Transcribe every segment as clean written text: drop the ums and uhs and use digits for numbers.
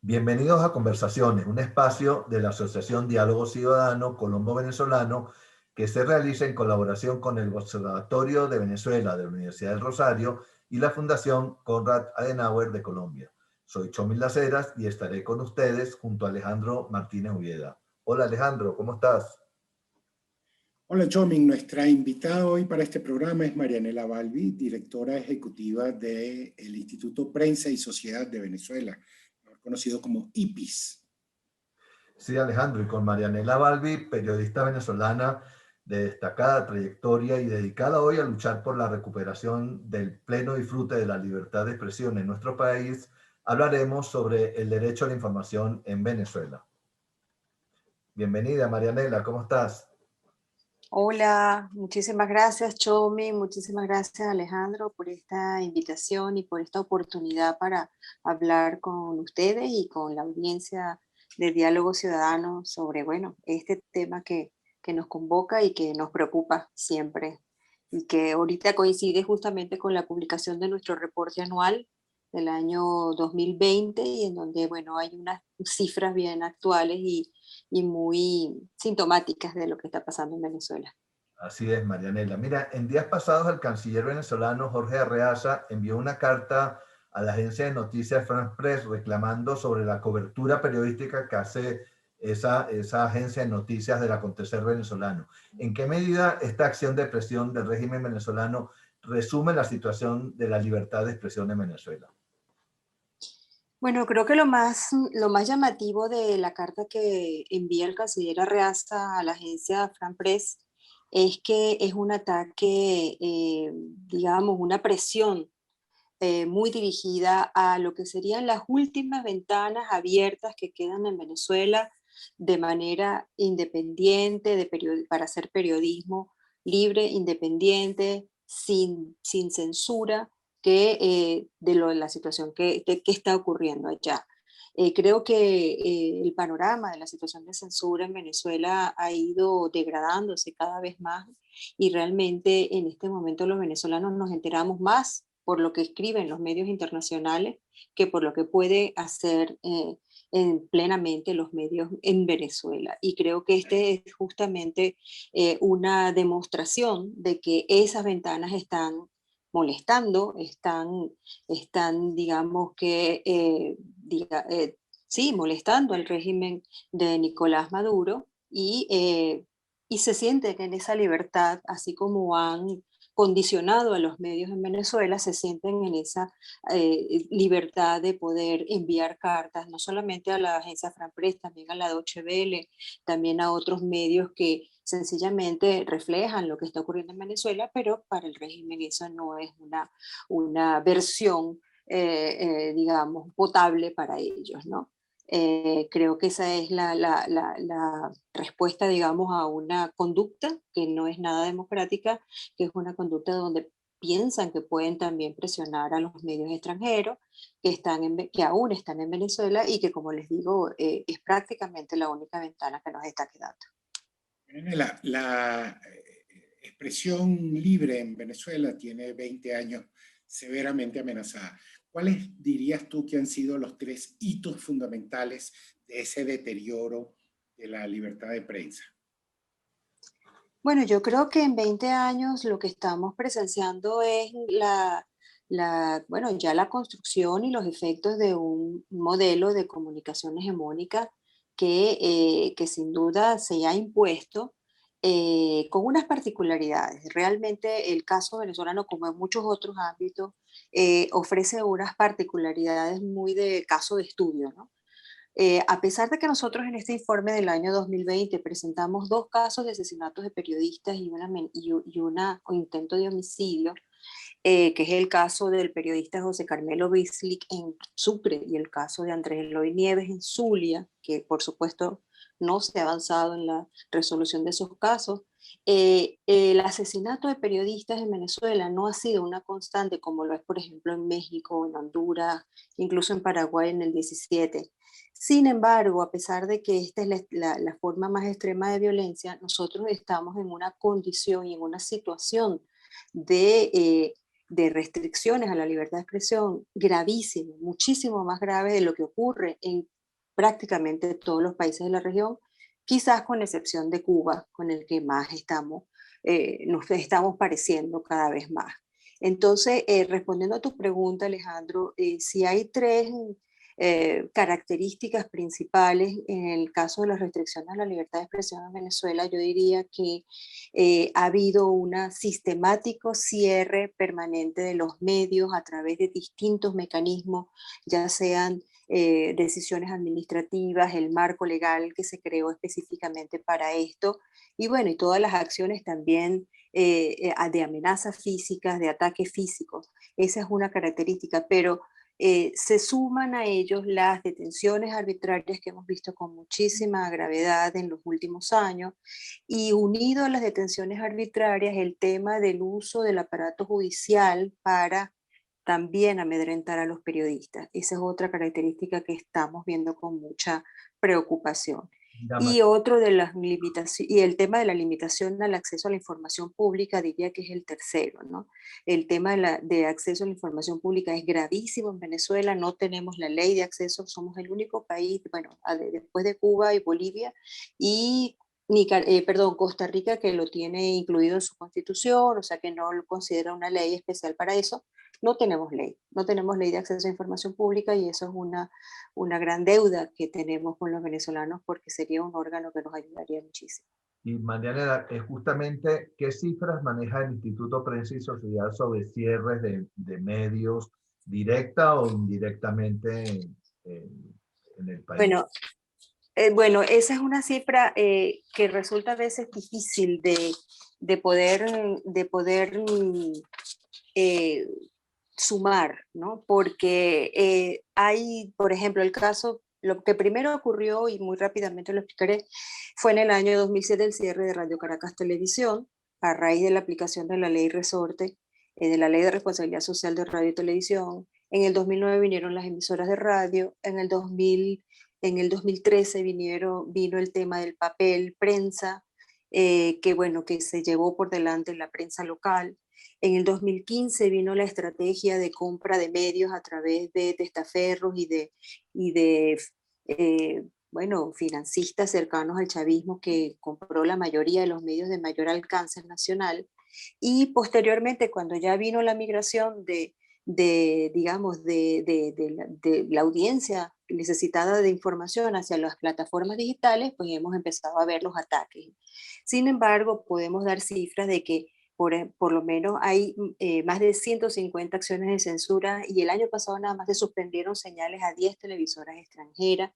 Bienvenidos a Conversaciones, un espacio de la Asociación Diálogo Ciudadano Colombo-Venezolano que se realiza en colaboración con el Observatorio de Venezuela de la Universidad del Rosario y la Fundación Konrad Adenauer de Colombia. Soy Chomil Las Heras y estaré con ustedes junto a Alejandro Martínez Ubieda. Hola Alejandro, ¿cómo estás? Hola Choming, nuestra invitada hoy para este programa es Marianela Balbi, directora ejecutiva del Instituto Prensa y Sociedad de Venezuela, conocido como IPIS. Sí, Alejandro, y con Marianela Balbi, periodista venezolana de destacada trayectoria y dedicada hoy a luchar por la recuperación del pleno disfrute de la libertad de expresión en nuestro país, hablaremos sobre el derecho a la información en Venezuela. Bienvenida, Marianela, ¿cómo estás? Hola, muchísimas gracias Chomi, muchísimas gracias Alejandro por esta invitación y por esta oportunidad para hablar con ustedes y con la audiencia de Diálogo Ciudadano sobre, bueno, este tema que nos convoca y que nos preocupa siempre y que ahorita coincide justamente con la publicación de nuestro reporte anual del año 2020 y en donde, bueno, hay unas cifras bien actuales y muy sintomáticas de lo que está pasando en Venezuela. Así es, Marianela. Mira, en días pasados el canciller venezolano Jorge Arreaza envió una carta a la agencia de noticias France Press reclamando sobre la cobertura periodística que hace esa agencia de noticias del acontecer venezolano. ¿En qué medida esta acción de presión del régimen venezolano resume la situación de la libertad de expresión en Venezuela? Bueno, creo que lo más llamativo de la carta que envía el canciller Arreaza a la agencia Fran Press es que es un ataque, digamos, una presión muy dirigida a lo que serían las últimas ventanas abiertas que quedan en Venezuela de manera independiente para hacer periodismo libre, independiente, sin censura, de la situación que está ocurriendo allá. Creo que el panorama de la situación de censura en Venezuela ha ido degradándose cada vez más y realmente en este momento los venezolanos nos enteramos más por lo que escriben los medios internacionales que por lo que puede hacer plenamente los medios en Venezuela. Y creo que este es justamente una demostración de que esas ventanas están molestando, digamos que, sí, molestando al régimen de Nicolás Maduro y se sienten en esa libertad, así como han condicionado a los medios en Venezuela, se sienten en esa libertad de poder enviar cartas, no solamente a la agencia Franpress, también a la Deutsche Welle, también a otros medios que sencillamente reflejan lo que está ocurriendo en Venezuela, pero para el régimen eso no es una versión, digamos, potable para ellos, ¿no? Creo que esa es la respuesta, digamos, a una conducta que no es nada democrática, que es una conducta donde piensan que pueden también presionar a los medios extranjeros que aún están en Venezuela y que, como les digo, es prácticamente la única ventana que nos está quedando. La expresión libre en Venezuela tiene 20 años severamente amenazada. ¿Cuáles dirías tú que han sido los 3 hitos fundamentales de ese deterioro de la libertad de prensa? Bueno, yo creo que en 20 años lo que estamos presenciando es bueno, ya la construcción y los efectos de un modelo de comunicación hegemónica que sin duda se ha impuesto con unas particularidades. Realmente el caso venezolano, como en muchos otros ámbitos, ofrece unas particularidades muy de caso de estudio, ¿no? A pesar de que nosotros en este informe del año 2020 presentamos 2 casos de asesinatos de periodistas y un intento de homicidio, que es el caso del periodista José Carmelo Bislick en Sucre y el caso de Andrés Eloy Nieves en Zulia, que por supuesto no se ha avanzado en la resolución de esos casos. El asesinato de periodistas en Venezuela no ha sido una constante como lo es, por ejemplo, en México, en Honduras, incluso en Paraguay en el 17. Sin embargo, a pesar de que esta es la forma más extrema de violencia, nosotros estamos en una condición y en una situación de de restricciones a la libertad de expresión gravísimo, muchísimo más grave de lo que ocurre en prácticamente todos los países de la región, quizás con excepción de Cuba, con el que más nos estamos pareciendo cada vez más. Entonces, respondiendo a tu pregunta, Alejandro, si hay tres características principales en el caso de las restricciones a la libertad de expresión en Venezuela, yo diría que ha habido un sistemático cierre permanente de los medios a través de distintos mecanismos, ya sean decisiones administrativas, el marco legal que se creó específicamente para esto, y bueno, y todas las acciones también de amenazas físicas, de ataques físicos. Esa es una característica, pero se suman a ellos las detenciones arbitrarias que hemos visto con muchísima gravedad en los últimos años, y unido a las detenciones arbitrarias el tema del uso del aparato judicial para también amedrentar a los periodistas. Esa es otra característica que estamos viendo con mucha preocupación. Mira, Y otro de las limitaciones, y el tema de la limitación al acceso a la información pública, diría que es el tercero, ¿no? El tema de acceso a la información pública es gravísimo en Venezuela, no tenemos la ley de acceso, somos el único país, bueno, después de Cuba y Bolivia, y Costa Rica, que lo tiene incluido en su constitución, o sea que no lo considera una ley especial para eso. No tenemos ley de acceso a información pública, y eso es una gran deuda que tenemos con los venezolanos, porque sería un órgano que nos ayudaría muchísimo. y Mariana, es justamente qué cifras maneja el Instituto Prensa y Sociedad sobre cierres de medios directa o indirectamente en el país. Bueno, esa es una cifra que resulta a veces difícil de poder eh, sumar, ¿no? Porque hay, por ejemplo, el caso, lo que primero ocurrió, y muy rápidamente lo explicaré, fue en el año 2007 el cierre de Radio Caracas Televisión, a raíz de la aplicación de la ley resorte, de la ley de responsabilidad social de radio y televisión. En el 2009 vinieron las emisoras de radio, en el 2013 vino el tema del papel prensa, que bueno, que se llevó por delante la prensa local. En el 2015 vino la estrategia de compra de medios a través de testaferros y de bueno, financistas cercanos al chavismo, que compró la mayoría de los medios de mayor alcance nacional. Y posteriormente, cuando ya vino la migración digamos, de la audiencia necesitada de información hacia las plataformas digitales, pues hemos empezado a ver los ataques. Sin embargo, podemos dar cifras de que por lo menos hay más de 150 acciones de censura, y el año pasado nada más se suspendieron señales a 10 televisoras extranjeras.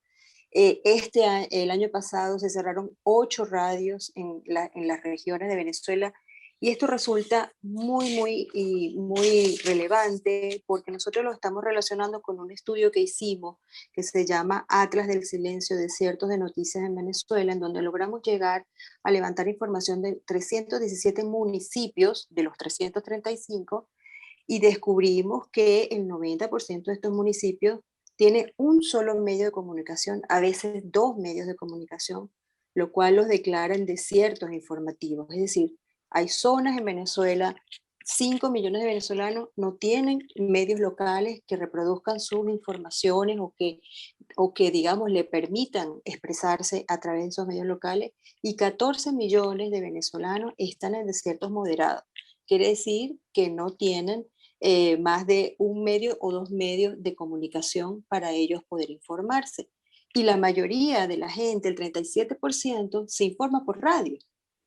El año pasado se cerraron 8 radios en las regiones de Venezuela, y esto resulta muy relevante, porque nosotros lo estamos relacionando con un estudio que hicimos que se llama Atlas del Silencio, Desiertos de Noticias en Venezuela, en donde logramos llegar a levantar información de 317 municipios de los 335, y descubrimos que el 90% de estos municipios tiene un solo medio de comunicación, a veces dos medios de comunicación, lo cual los declara en desiertos informativos. Es decir, hay zonas en Venezuela, 5 millones de venezolanos no tienen medios locales que reproduzcan sus informaciones, o que digamos, le permitan expresarse a través de esos medios locales, y 14 millones de venezolanos están en desiertos moderados. Quiere decir que no tienen más de un medio o dos medios de comunicación para ellos poder informarse. Y la mayoría de la gente, el 37%, se informa por radio.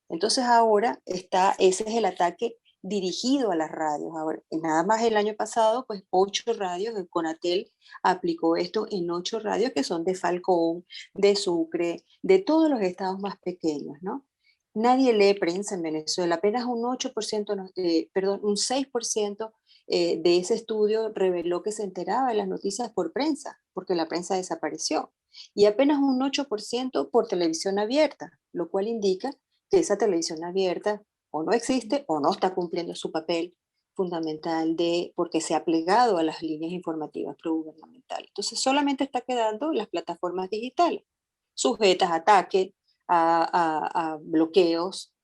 Entonces ahora ese es el ataque dirigido a las radios. Ahora, nada más el año pasado, pues 8 radios, el Conatel aplicó esto en 8 radios que son de Falcón, de Sucre, de todos los estados más pequeños, ¿no? Nadie lee prensa en Venezuela, apenas un 8%, perdón, un 6% de ese estudio reveló que se enteraba de las noticias por prensa, porque la prensa desapareció, y apenas un 8% por televisión abierta, lo cual indica que esa televisión abierta o no existe o no está cumpliendo su papel fundamental, porque se ha plegado a las líneas informativas progubernamentales. Entonces solamente está quedando las plataformas digitales, sujetas a ataques, a bloqueos,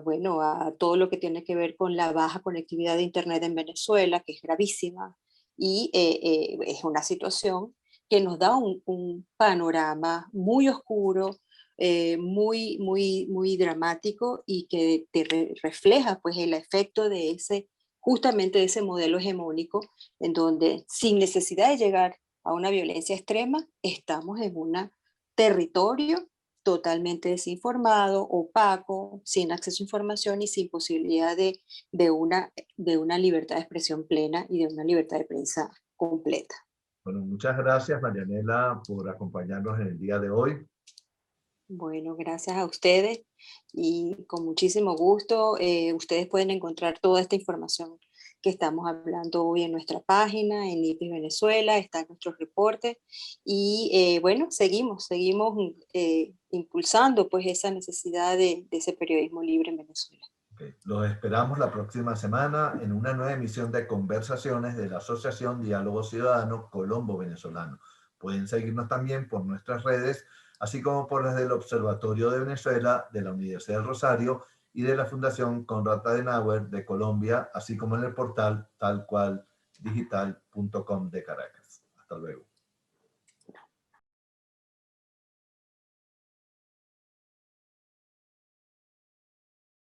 bueno, a todo lo que tiene que ver con la baja conectividad de Internet en Venezuela, que es gravísima, y es una situación que nos da un panorama muy oscuro, muy dramático y que refleja pues el efecto de justamente de ese modelo hegemónico en donde sin necesidad de llegar a una violencia extrema, estamos en un territorio totalmente desinformado, opaco, sin acceso a información y sin posibilidad de una libertad de expresión plena y de una libertad de prensa completa. Bueno, muchas gracias, Marianela, por acompañarnos en el día de hoy. Bueno, gracias a ustedes y con muchísimo gusto. Ustedes pueden encontrar toda esta información que estamos hablando hoy en nuestra página, en IPIS Venezuela, están nuestros reportes y bueno, seguimos impulsando pues esa necesidad de ese periodismo libre en Venezuela. Okay. Los esperamos la próxima semana en una nueva emisión de Conversaciones de la Asociación Diálogo Ciudadano Colombo Venezolano. Pueden seguirnos también por nuestras redes, así como por las del Observatorio de Venezuela, de la Universidad del Rosario y de la Fundación Konrad Adenauer de Colombia, así como en el portal talcualdigital.com de Caracas. Hasta luego.